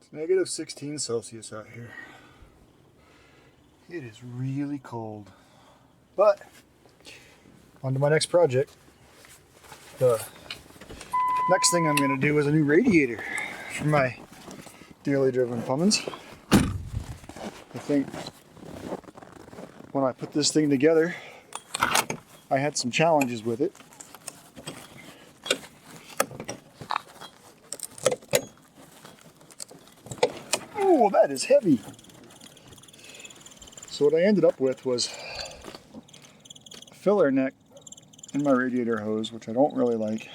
It's negative 16 Celsius out here. It is really cold. But on to my next project. The next thing I'm going to do is a new radiator for my dearly driven Fummins. I think when I put this thing together, I had some challenges with it. Oh, that is heavy. So what I ended up with was a filler neck in my radiator hose, which I don't really like.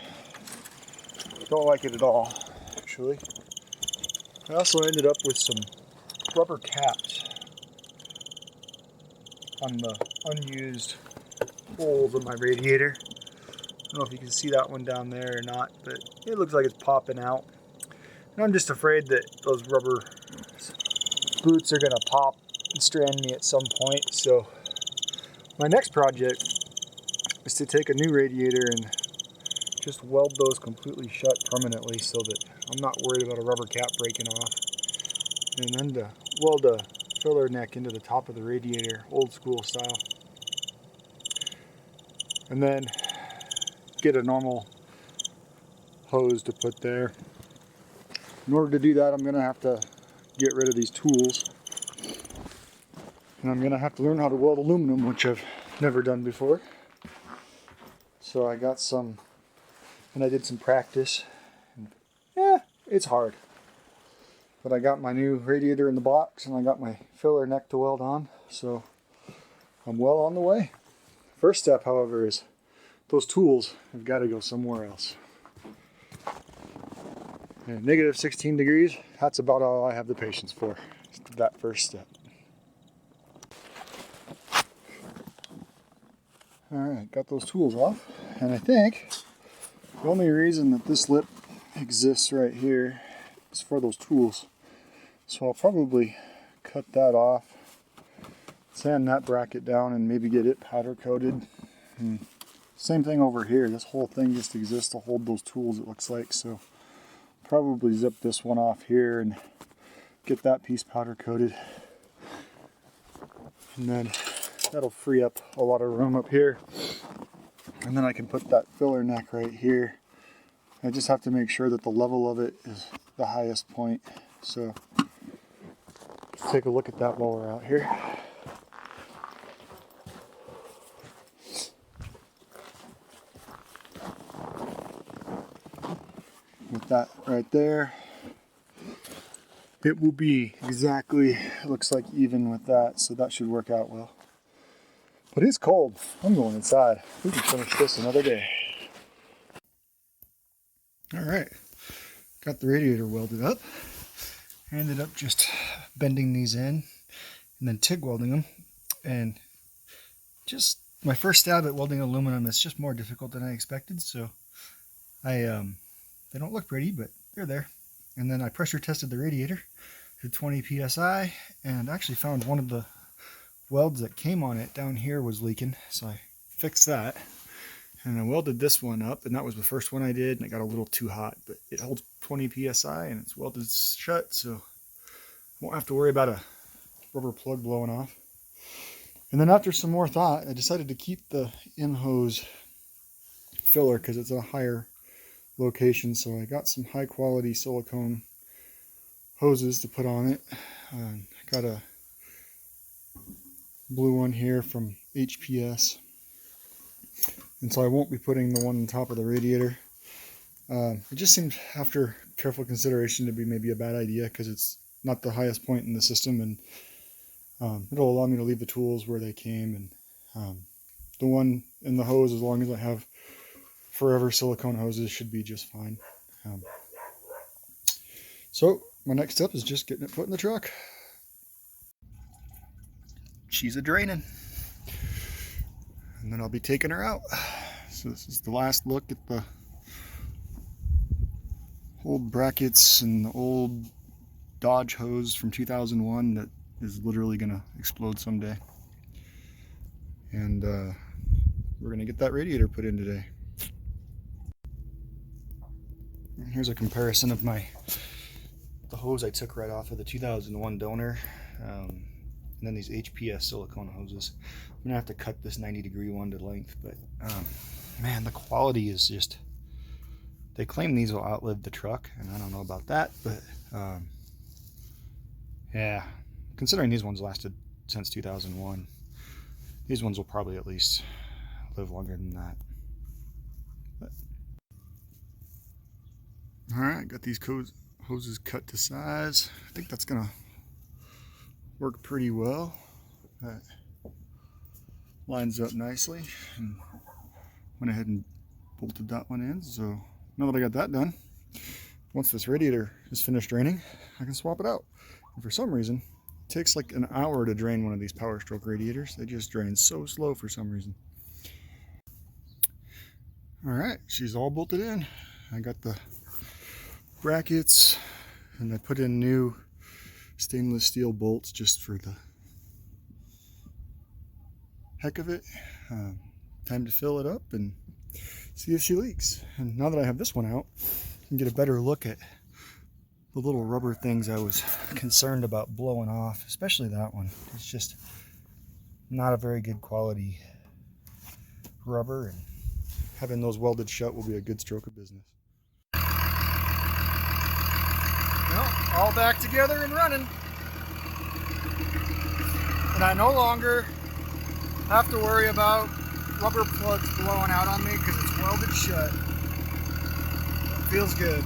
Don't like it at all, actually. I also ended up with some rubber caps on the unused holes in my radiator. I don't know if you can see that one down there or not, but it looks like it's popping out. And I'm just afraid that those rubber boots are gonna pop and strand me at some point. So my next project is to take a new radiator and just weld those completely shut permanently so that I'm not worried about a rubber cap breaking off. And then to weld a filler neck into the top of the radiator, old school style. And then get a normal hose to put there. In order to do that, I'm gonna have to get rid of these tools. And I'm gonna have to learn how to weld aluminum, which I've never done before. So I got some, and I did some practice. And yeah, it's hard. But I got my new radiator in the box and I got my filler neck to weld on. So I'm well on the way. First step, however, is those tools have got to go somewhere else. And negative 16 degrees, that's about all I have the patience for, that first step. Alright, got those tools off, and I think the only reason that this lip exists right here is for those tools. So I'll probably cut that off, sand that bracket down, and maybe get it powder coated. And same thing over here, this whole thing just exists to hold those tools, it looks like. So probably zip this one off here and get that piece powder coated. And then that'll free up a lot of room up here. And then I can put that filler neck right here. I just have to make sure that the level of it is the highest point. So let's take a look at that while we're out here. With that right there, it will be exactly, looks like even with that, so that should work out well. But it's cold. I'm going inside. We can finish this another day. Alright, got the radiator welded up. I ended up just bending these in and then TIG welding them. And just my first stab at welding aluminum is just more difficult than I expected, so they don't look pretty, but they're there. And then I pressure tested the radiator to 20 psi and actually found one of the welds that came on it down here was leaking, so I fixed that. And I welded this one up, and that was the first one I did, and it got a little too hot, but it holds 20 psi and it's welded shut, so I won't have to worry about a rubber plug blowing off. And then after some more thought, I decided to keep the in-hose filler because it's a higher location, so I got some high quality silicone hoses to put on it. I got a blue one here from HPS, and so I won't be putting the one on top of the radiator. It just seemed, after careful consideration, to be maybe a bad idea because it's not the highest point in the system, and it'll allow me to leave the tools where they came. And the one in the hose, as long as I have forever silicone hoses, should be just fine. So my next step is just getting it put in the truck. She's a draining, and then I'll be taking her out. So this is the last look at the old brackets and the old Dodge hose from 2001 that is literally gonna explode someday. And we're gonna get that radiator put in today. And here's a comparison of my the hose I took right off of the 2001 donor, and then these HPS silicone hoses. I'm gonna have to cut this 90-degree one to length, but man, the quality is just, they claim these will outlive the truck, and I don't know about that, but yeah, considering these ones lasted since 2001, these ones will probably at least live longer than that. But, all right, got these hoses cut to size. I think that's gonna work pretty well. That lines up nicely, and went ahead and bolted that one in. So now that I got that done, once this radiator is finished draining, I can swap it out. And for some reason, it takes like an hour to drain one of these Power Stroke radiators. They just drain so slow for some reason. All right, she's all bolted in. I got the brackets, and I put in new stainless steel bolts just for the heck of it. Time to fill it up and see if she leaks. And now that I have this one out, I can get a better look at the little rubber things I was concerned about blowing off, especially that one. It's just not a very good quality rubber, and having those welded shut will be a good stroke of business. Well, all back together and running. And I no longer have to worry about rubber plugs blowing out on me because it's welded shut. It feels good.